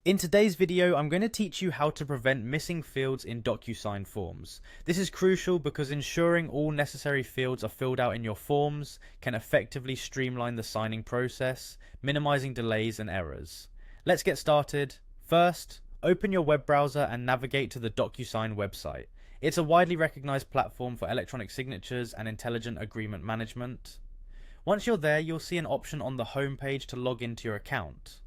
In today's video, I'm going to teach you how to prevent missing fields in DocuSign forms. This is crucial because ensuring all necessary fields are filled out in your forms can effectively streamline the signing process, minimizing delays and errors. Let's get started. First, open your web browser and navigate to the DocuSign website. It's a widely recognized platform for electronic signatures and intelligent agreement management. Once you're there, you'll see an option on the home page to log into your account.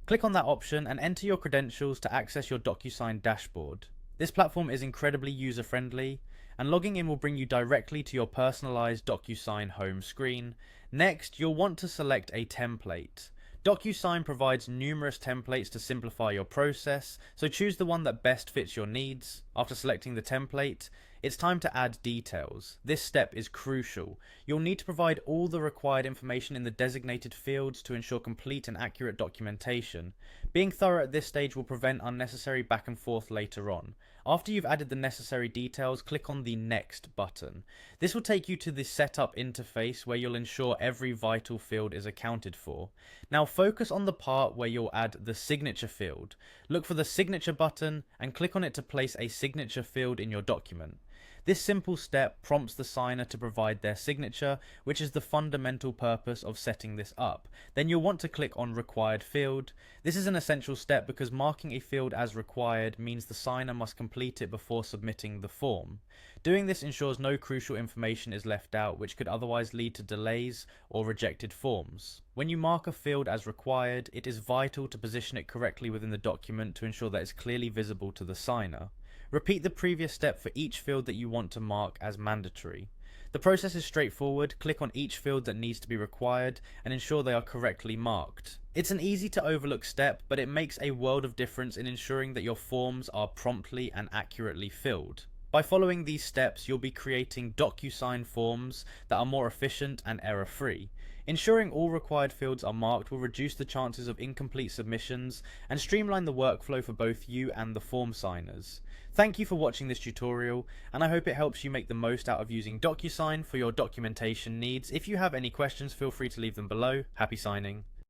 Click on that option and enter your credentials to access your DocuSign dashboard. This platform is incredibly user-friendly, and logging in will bring you directly to your personalized DocuSign home screen. Next, you'll want to select a template. DocuSign provides numerous templates to simplify your process, so choose the one that best fits your needs. After selecting the template, it's time to add details. This step is crucial. You'll need to provide all the required information in the designated fields to ensure complete and accurate documentation. Being thorough at this stage will prevent unnecessary back and forth later on. After you've added the necessary details, click on the Next button. This will take you to the Setup interface where you'll ensure every vital field is accounted for. Now focus on the part where you'll add the signature field. Look for the Signature button and click on it to place a signature field in your document. This simple step prompts the signer to provide their signature, which is the fundamental purpose of setting this up. Then you'll want to click on Required Field. This is an essential step because marking a field as required means the signer must complete it before submitting the form. Doing this ensures no crucial information is left out, which could otherwise lead to delays or rejected forms. When you mark a field as required, it is vital to position it correctly within the document to ensure that it's clearly visible to the signer. Repeat the previous step for each field that you want to mark as mandatory. The process is straightforward. Click on each field that needs to be required and ensure they are correctly marked. It's an easy to overlook step, but it makes a world of difference in ensuring that your forms are promptly and accurately filled. By following these steps, you'll be creating DocuSign forms that are more efficient and error-free. Ensuring all required fields are marked will reduce the chances of incomplete submissions and streamline the workflow for both you and the form signers. Thank you for watching this tutorial, and I hope it helps you make the most out of using DocuSign for your documentation needs. If you have any questions, feel free to leave them below. Happy signing.